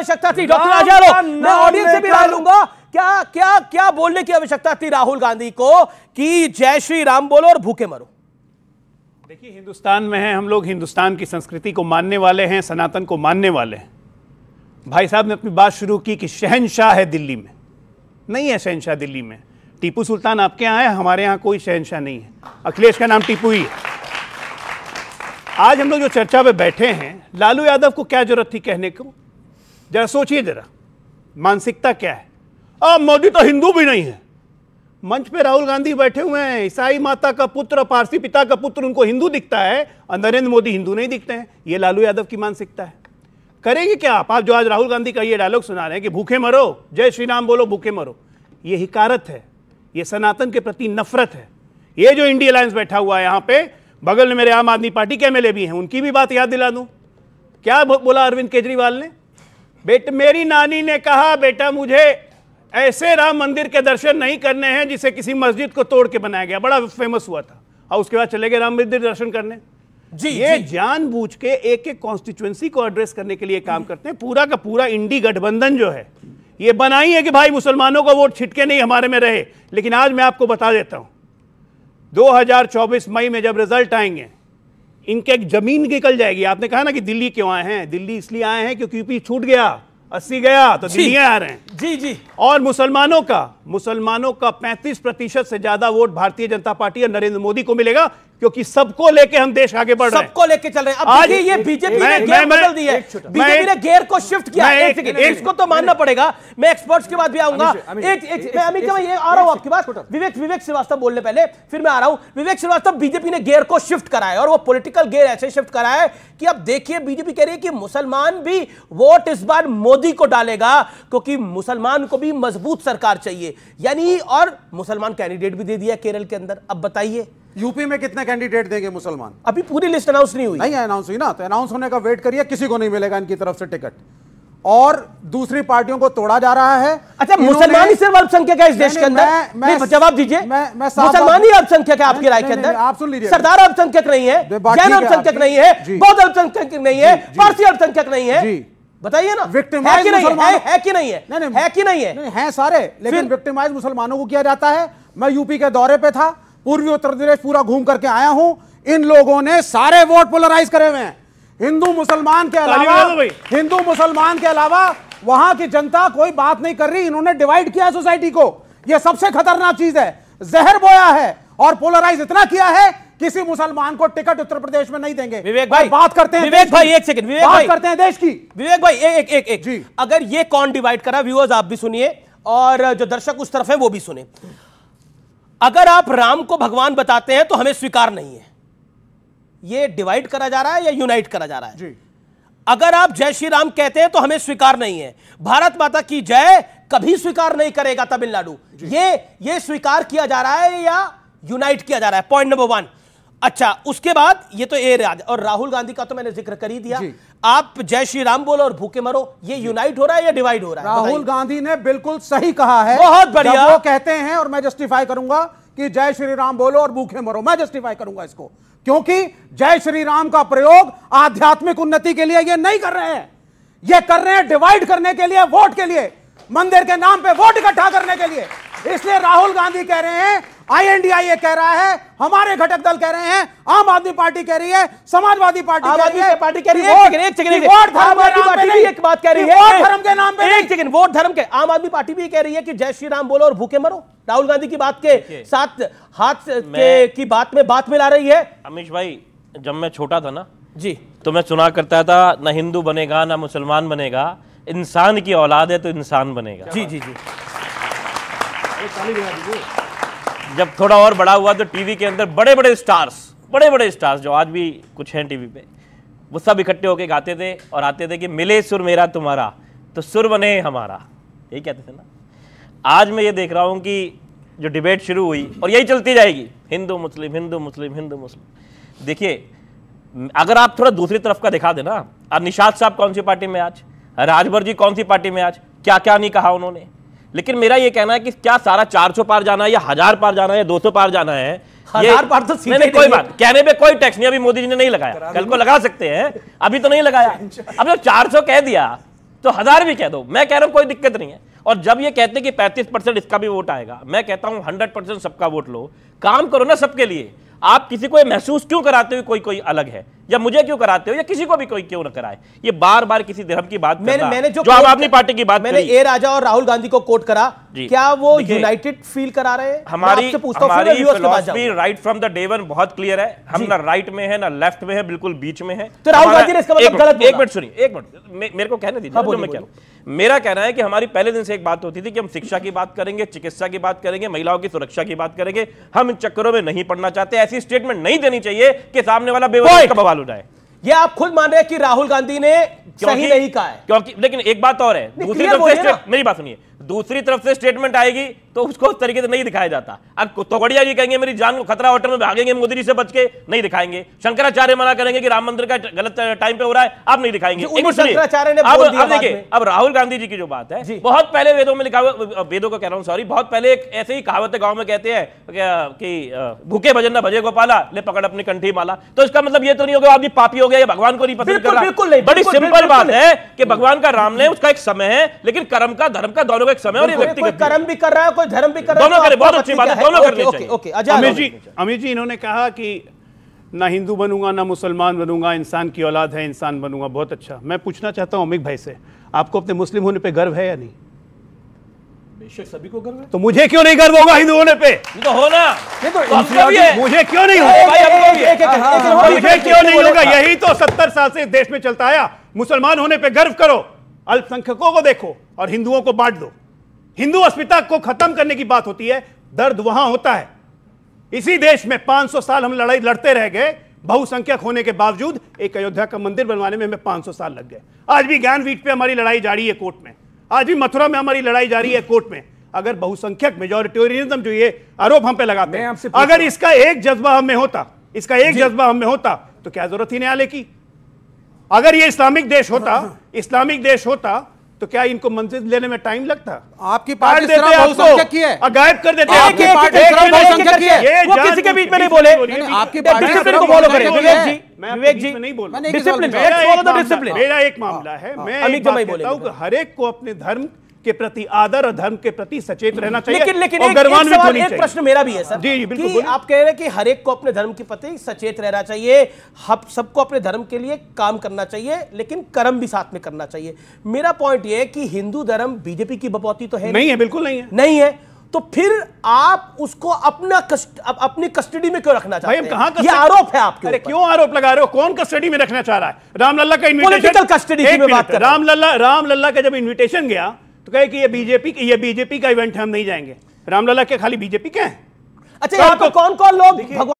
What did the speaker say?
आवश्यकता थी? डॉक्टर आजारो, मैं ऑडियंस से भी राय लूंगा, क्या क्या क्या बोलने की आवश्यकता थी राहुल गांधी को कि जय श्री राम बोलो और भूखे मरो? देखिए, हिंदुस्तान में हैं हम लोग, हिंदुस्तान की संस्कृति को मानने वाले हैं, सनातन को मानने वाले हैं। भाई साहब ने अपनी बात शुरू की कि शहंशाह है दिल्ली में। नहीं है शहंशाह दिल्ली में। टीपू सुल्तान आपके यहाँ है, हमारे यहाँ कोई शहंशाह नहीं है। अखिलेश का नाम टीपू ही है। आज हम लोग जो चर्चा पे बैठे हैं, लालू यादव को क्या जरूरत थी कहने को? जरा सोचिए, जरा मानसिकता क्या है। अब मोदी तो हिंदू भी नहीं है। मंच पे राहुल गांधी बैठे हुए हैं, ईसाई माता का पुत्र, पारसी पिता का पुत्र, उनको हिंदू दिखता है, और नरेंद्र मोदी हिंदू नहीं दिखते हैं। ये लालू यादव की मानसिकता है। करेंगे क्या आप जो आज राहुल गांधी का ये डायलॉग सुना रहे हैं कि भूखे मरो, जय श्री राम बोलो, भूखे मरो, ये हिकारत है, ये सनातन के प्रति नफरत है। ये जो इंडिया अलायंस बैठा हुआ है यहाँ पे, बगल में मेरे आम आदमी पार्टी के एमएलए भी हैं, उनकी भी बात याद दिला दूं। क्या बोला अरविंद केजरीवाल ने? बेटा, मेरी नानी ने कहा, बेटा मुझे ऐसे राम मंदिर के दर्शन नहीं करने हैं जिसे किसी मस्जिद को तोड़ के बनाया गया। बड़ा फेमस हुआ था, और उसके बाद चले गए राम मंदिर दर्शन करने। जी, ये जानबूझ के एक एक कॉन्स्टिट्यूएंसी को एड्रेस करने के लिए काम करते हैं। पूरा का पूरा इंडी गठबंधन जो है, ये बनाई है कि भाई मुसलमानों का वोट छिटके नहीं हमारे में रहे। लेकिन आज मैं आपको बता देता हूं, 2024 मई में जब रिजल्ट आएंगे, इनके एक जमीन निकल जाएगी। आपने कहा ना कि दिल्ली क्यों आए हैं? दिल्ली इसलिए आए हैं क्योंकि यूपी छूट गया, 80 गया, तो दिल्ली आ रहे हैं। जी जी। और मुसलमानों का 35% से ज्यादा वोट भारतीय जनता पार्टी और नरेंद्र मोदी को मिलेगा, क्योंकि सबको लेके हम देश आगे बढ़ रहे हैं, सबको लेके चल रहे हैं। अब आज ये बीजेपी ने गेयर बदल दी है, बीजेपी ने गेयर को शिफ्ट किया है। इसको तो मानना पड़ेगा। मैं एक्सपर्ट्स के बाद भी आऊंगा। ये आ रहा हूं आपके पास, विवेक श्रीवास्तव बोलने पहले, फिर मैं आ रहा हूं। विवेक श्रीवास्तव, बीजेपी ने गेयर को शिफ्ट करा है, और वो पॉलिटिकल गेयर ऐसे शिफ्ट करा है कि अब देखिए, बीजेपी कह रही है कि मुसलमान भी वोट इस बार मोदी को डालेगा, क्योंकि मुसलमान को भी मजबूत सरकार चाहिए, यानी, और मुसलमान कैंडिडेट भी दे दिया केरल के अंदर। अब बताइए यूपी में कितने कैंडिडेट देंगे मुसलमान? अभी पूरी लिस्ट अनाउंस नहीं हुई। नहीं अनाउंस हुई ना, तो अनाउंस होने का वेट करिए, किसी को नहीं मिलेगा इनकी तरफ से टिकट, और दूसरी पार्टियों को तोड़ा जा रहा है। अच्छा, मुसलमान ही सिर्फ अल्पसंख्यक है इस देश के अंदर? जवाब दीजिए। मुसलमान ही अल्पसंख्यक है आपकी राय के अंदर? आप सुन लीजिए, सरदार अल्पसंख्यक नहीं है, जैन अल्पसंख्यक नहीं है, बौद्ध अल्पसंख्यक नहीं है, पारसी अल्पसंख्यक नहीं है। बताइए ना, विक्टिमाइज है कि नहीं है? है कि नहीं है? है सारे, लेकिन विक्टिमाइज मुसलमानों को किया जाता है। मैं यूपी के दौरे पे था, पूर्वी उत्तर प्रदेश पूरा घूम करके आया हूं। इन लोगों ने सारे वोट पोलराइज करे हुए हैं। हिंदू मुसलमान के अलावा वहां की जनता कोई बात नहीं कर रही। इन्होंने डिवाइड किया सोसाइटी को, यह सबसे खतरनाक चीज है। जहर बोया है और पोलराइज इतना किया है, किसी मुसलमान को टिकट उत्तर प्रदेश में नहीं देंगे। विवेक भाई बात करते हैं, विवेक भाई एक सेकंड, विवेक बात करते हैं देश की। विवेक भाई एक जी, अगर ये कौन डिवाइड करा, व्यूअर्स आप भी सुनिए और जो दर्शक उस तरफ है वो भी सुने। अगर आप राम को भगवान बताते हैं तो हमें स्वीकार नहीं है, ये डिवाइड करा जा रहा है या यूनाइट करा जा रहा है? जी। अगर आप जय श्री राम कहते हैं तो हमें स्वीकार नहीं है, भारत माता की जय कभी स्वीकार नहीं करेगा तमिलनाडु, ये स्वीकार किया जा रहा है या यूनाइट किया जा रहा है? Point number 1। अच्छा, उसके बाद ये तो और राहुल गांधी का तो मैंने जिक्र कर ही दिया। आप जय श्री राम बोलो और भूखे मरो, ये यूनाइट हो रहा है या डिवाइड हो रहा है? राहुल गांधी ने बिल्कुल सही कहा है। बहुत बढ़िया। वो कहते हैं, और मैं जस्टिफाई करूंगा कि जय श्री राम बोलो और भूखे मरो, मैं जस्टिफाई करूंगा इसको, क्योंकि जय श्री राम का प्रयोग आध्यात्मिक उन्नति के लिए ये नहीं कर रहे हैं, ये कर रहे हैं डिवाइड करने के लिए, वोट के लिए, मंदिर के नाम पे वोट इकट्ठा करने के लिए। इसलिए राहुल गांधी कह रहे हैं, INDIA कह रहा है, हमारे घटक दल कह रहे हैं, आम आदमी पार्टी कह रही है, समाजवादी पार्टी कह रही है, एक बात कह रही है, वोट धर्म के। आम आदमी पार्टी भी कह रही है कि जय श्री राम बोलो और भूखे मरो। राहुल गांधी की बात के साथ हाथ की बात में बात मिला रही है। अमीश भाई, जब मैं छोटा था ना जी, तो मैं सुना करता था, ना हिंदू बनेगा ना मुसलमान बनेगा, इंसान की औलाद है तो इंसान बनेगा। जी जी जी। जब थोड़ा और बड़ा हुआ तो टीवी के अंदर बड़े बड़े स्टार्स जो आज भी कुछ हैं टीवी पे, वो सब इकट्ठे होके गाते थे और आते थे कि मिले सुर मेरा तुम्हारा तो सुर बने हमारा, यही कहते थे ना। आज मैं ये देख रहा हूँ कि जो डिबेट शुरू हुई और यही चलती जाएगी, हिंदू मुस्लिम हिंदू मुस्लिम हिंदू मुस्लिम। देखिए, अगर आप थोड़ा दूसरी तरफ का दिखा देना, अब निशाद साहब कौन सी पार्टी में आज, राजभर जी कौन सी पार्टी में आज, क्या क्या नहीं कहा उन्होंने। लेकिन मेरा ये कहना है कि क्या सारा 400 पार जाना है या 1000 पार जाना है या 200 पार जाना है? 1000 पार तो नहीं, कोई बात, कहने पे कोई टैक्स नहीं। अभी मोदी जी ने नहीं लगाया, कल को लगा सकते हैं, अभी तो नहीं लगाया। अब जब 400 कह दिया तो 1000 भी कह दो, मैं कह रहा हूं कोई दिक्कत नहीं है। और जब ये कहते हैं कि 35% इसका भी वोट आएगा, मैं कहता हूं 100% सबका वोट लो, काम करो ना सबके लिए। आप किसी को महसूस क्यों कराते हो कोई कोई अलग है, या मुझे क्यों कराते हो, या किसी को भी कोई क्यों ना कराए। ये बार बार किसी धर्म की बात मैंने जो आम आदमी पार्टी की बात मैंने ए राजा और राहुल गांधी को कोट करा, क्या वो यूनाइटेड फील करा रहे हैं? हमारी philosophy right from the day one बहुत क्लियर है, हम ना राइट में है ना लेफ्ट में है, बिल्कुल बीच में है। तो राहुल गांधी ने इसका मतलब गलत बोला। एक मिनट सुनिए, एक मिनट मेरे को कहने दीजिए जो मैं कह रहा हूं। मेरा कहना है कि हमारी पहले दिन से एक बात होती थी कि हम शिक्षा की बात करेंगे, चिकित्सा की बात करेंगे, महिलाओं की सुरक्षा की बात करेंगे। हम इन चक्करों में नहीं पड़ना चाहते। ऐसी स्टेटमेंट नहीं देनी चाहिए कि सामने वाला बेवजह का बवाल हो जाए। ये आप खुद मान रहे हैं कि राहुल गांधी ने सही नहीं कहा है, क्योंकि लेकिन एक बात और है, दूसरी तरफ से मेरी बात सुनिए, दूसरी तरफ से स्टेटमेंट आएगी तो उसको उस तरीके से नहीं दिखाया जाता। अब तोगड़िया जी कहेंगे मेरी जान को खतरा, होटल में भागेंगे मोदी जी से बच के, नहीं दिखाएंगे। शंकराचार्य मना करेंगे कि राम मंदिर का गलत टाइम पे हो रहा है, आप नहीं दिखाएंगे। अब देखिए, अब राहुल गांधी जी की जो बात है, बहुत पहले वेदों में लिखा हुआ, वेदों को कह रहा हूं सॉरी, बहुत पहले एक ऐसे ही कहावत है, गांव में कहते हैं कि भूखे भजन न भजे गोपाला, ले पकड़ अपनी कंठी माला। तो इसका मतलब ये तो नहीं होगा आदमी पापी हो गया या भगवान को नहीं पसंद कर रहा। बड़ी सिंपल बात है कि भगवान का राम ने उसका एक समय है, लेकिन कर्म का धर्म का दोनों का एक समय, और ये व्यक्ति कर्म भी कर रहा है, कोई धर्म भी कर रहा है, दोनों करे, बहुत अच्छी बात है, दोनों करने चाहिए। अमित जी इन्होंने कहा कि ना हिंदू बनूंगा ना मुसलमान बनूंगा, इंसान की औलाद है, इंसान बनूंगा। बहुत अच्छा। मैं पूछना चाहता हूं अमित भाई से, आपको अपने मुस्लिम होने पे गर्व है या नहीं? बेशक सभी को गर्व है। तो मुझे क्यों नहीं गर्व होगा हिंदू होने पे? तो होना, मुझे क्यों नहीं होगा? मुझे क्यों नहीं होगा? यही तो 70 साल से इस देश में चलता आया। मुसलमान होने पे गर्व करो, अल्पसंख्यकों को देखो और हिंदुओं को बांट दो। हिंदू अस्मिता को खत्म करने की बात होती है, दर्द वहां होता है। इसी देश में 500 साल हम लड़ाई लड़ते रह गए, बहुसंख्यक होने के बावजूद। एक अयोध्या का मंदिर बनवाने में हमें 500 साल लग गए। आज भी ज्ञानपीठ पे हमारी लड़ाई जारी है कोर्ट में, आज भी मथुरा में हमारी लड़ाई जारी है कोर्ट में। अगर बहुसंख्यक मेजॉरिटेरियनिज्म जो ये आरोप हम पे लगाते हैं, अगर इसका एक जज्बा हम में होता, इसका एक जज्बा हम में होता, तो क्या जरूरत ही न्यायालय की? अगर ये इस्लामिक देश होता तो क्या इनको मंजिल लेने में टाइम लगता? आपकी पार्टी सिर्फ बहुसंख्यक की है, गायब कर देते। आपकी पार्टी सिर्फ बहुसंख्यक की है, वो किसी के बीच में नहीं बोले। आपकी पार्टी डिसिप्लिन को फॉलो करें विवेक जी, नहीं बोल, डिसिप्लिन, मेरा एक मामला है, मैं एक बात कहता हूं कि हर एक को अपने धर्म के प्रति आदर और धर्म के प्रति सचेत रहना चाहिए। लेकिन और गर्वान्वित होनी एक चाहिए। प्रश्न मेरा भी है सर, जी बिल्कुल, कि आप कह रहे हैं कि हर एक को अपने धर्म के प्रति सचेत रहना चाहिए, सबको अपने धर्म के लिए काम करना चाहिए, लेकिन कर्म भी साथ में करना चाहिए। मेरा पॉइंट यह है कि हिंदू धर्म बीजेपी की बपौती तो है नहीं है, बिल्कुल नहीं है, नहीं है। तो फिर आप उसको अपनी कस्टडी में क्यों रखना चाहते हैं? कहां ये आरोप है आपके ऊपर। क्यों आरोप लगा रहे हो? कौन कस्टडी में रखना चाह रहा है? रामलला का इन्विटेशन, पॉलिटिकल कस्टडी की मैं बात कर रहा हूं। रामलला का जब इन्विटेशन गया तो कहे कि ये बीजेपी का इवेंट है, हम नहीं जाएंगे। रामलला के खाली बीजेपी के हैं? अच्छा, यहाँ पे कौन कौन लोग